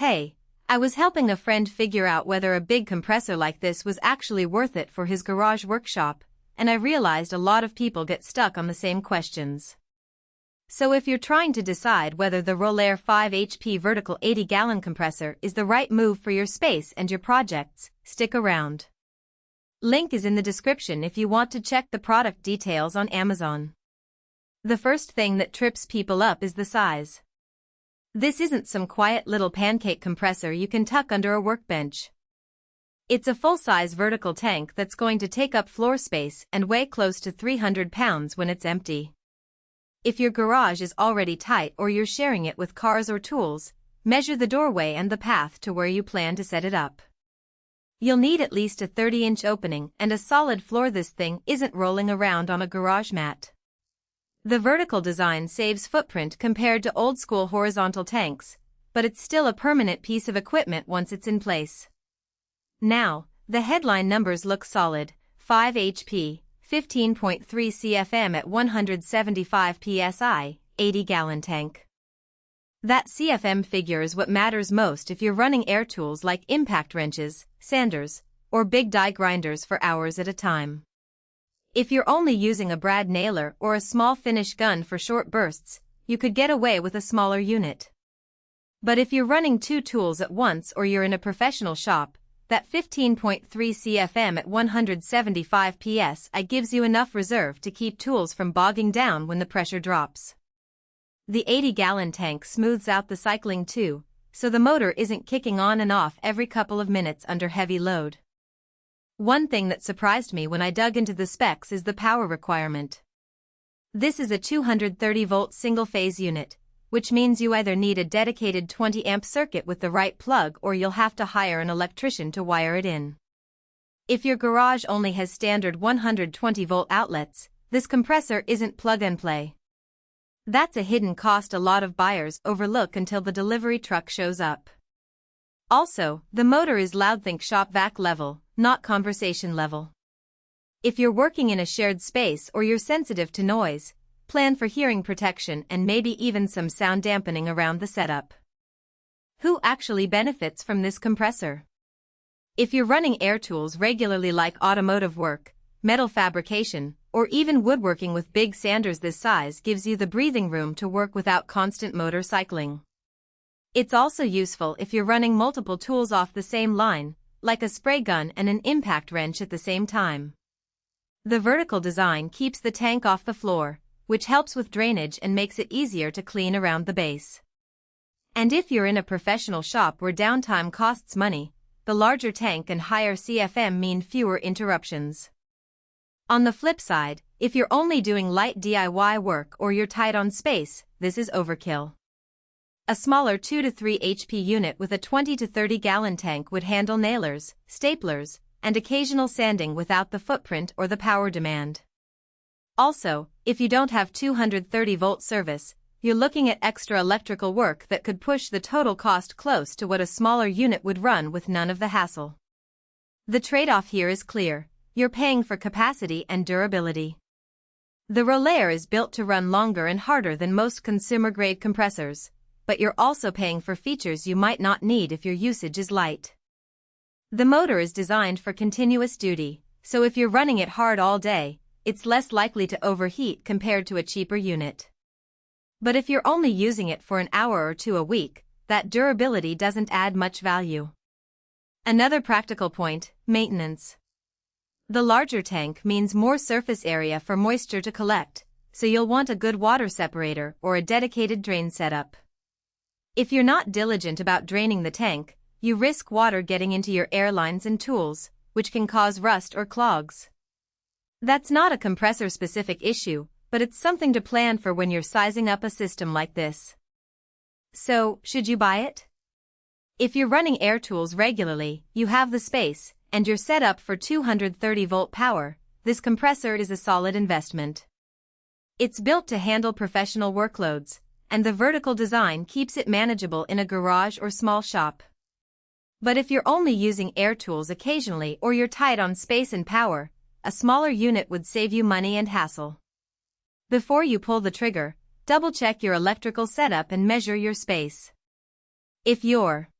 Hey, I was helping a friend figure out whether a big compressor like this was actually worth it for his garage workshop, and I realized a lot of people get stuck on the same questions. So if you're trying to decide whether the Rolair 5 HP vertical 80-gallon compressor is the right move for your space and your projects, stick around. Link is in the description if you want to check the product details on Amazon. The first thing that trips people up is the size. This isn't some quiet little pancake compressor you can tuck under a workbench. It's a full-size vertical tank that's going to take up floor space and weigh close to 300 pounds when it's empty. If your garage is already tight or you're sharing it with cars or tools, measure the doorway and the path to where you plan to set it up. You'll need at least a 30-inch opening and a solid floor. This thing isn't rolling around on a garage mat. The vertical design saves footprint compared to old-school horizontal tanks, but it's still a permanent piece of equipment once it's in place. Now, the headline numbers look solid: 5 HP, 15.3 Cfm at 175 Psi, 80-gallon tank. That CFM figure is what matters most if you're running air tools like impact wrenches, sanders, or big die grinders for hours at a time. If you're only using a brad nailer or a small finish gun for short bursts, you could get away with a smaller unit. But if you're running two tools at once or you're in a professional shop, that 15.3 Cfm at 175 Psi gives you enough reserve to keep tools from bogging down when the pressure drops. The 80-gallon tank smooths out the cycling too, so the motor isn't kicking on and off every couple of minutes under heavy load. One thing that surprised me when I dug into the specs is the power requirement. This is a 230-volt single-phase unit, which means you either need a dedicated 20-amp circuit with the right plug or you'll have to hire an electrician to wire it in. If your garage only has standard 120-volt outlets, this compressor isn't plug-and-play. That's a hidden cost a lot of buyers overlook until the delivery truck shows up. Also, the motor is loud. Think shop vac level, not conversation level. If you're working in a shared space or you're sensitive to noise, plan for hearing protection and maybe even some sound dampening around the setup. Who actually benefits from this compressor? If you're running air tools regularly like automotive work, metal fabrication, or even woodworking with big sanders, this size gives you the breathing room to work without constant motor cycling. It's also useful if you're running multiple tools off the same line, like a spray gun and an impact wrench at the same time. The vertical design keeps the tank off the floor, which helps with drainage and makes it easier to clean around the base. And if you're in a professional shop where downtime costs money, the larger tank and higher CFM mean fewer interruptions. On the flip side, if you're only doing light DIY work or you're tight on space, this is overkill. A smaller 2 to 3 HP unit with a 20 to 30-gallon tank would handle nailers, staplers, and occasional sanding without the footprint or the power demand. Also, if you don't have 230-volt service, you're looking at extra electrical work that could push the total cost close to what a smaller unit would run with none of the hassle. The trade-off here is clear: you're paying for capacity and durability. The Rolair is built to run longer and harder than most consumer-grade compressors, but you're also paying for features you might not need if your usage is light. The motor is designed for continuous duty, so if you're running it hard all day, it's less likely to overheat compared to a cheaper unit. But if you're only using it for an hour or two a week, that durability doesn't add much value. Another practical point: maintenance. The larger tank means more surface area for moisture to collect, so you'll want a good water separator or a dedicated drain setup. If you're not diligent about draining the tank, you risk water getting into your air lines and tools, which can cause rust or clogs. That's not a compressor-specific issue, but it's something to plan for when you're sizing up a system like this. So, should you buy it? If you're running air tools regularly, you have the space, and you're set up for 230-volt power, this compressor is a solid investment. It's built to handle professional workloads, and the vertical design keeps it manageable in a garage or small shop. But if you're only using air tools occasionally or you're tight on space and power, a smaller unit would save you money and hassle. Before you pull the trigger, double-check your electrical setup and measure your space. If you're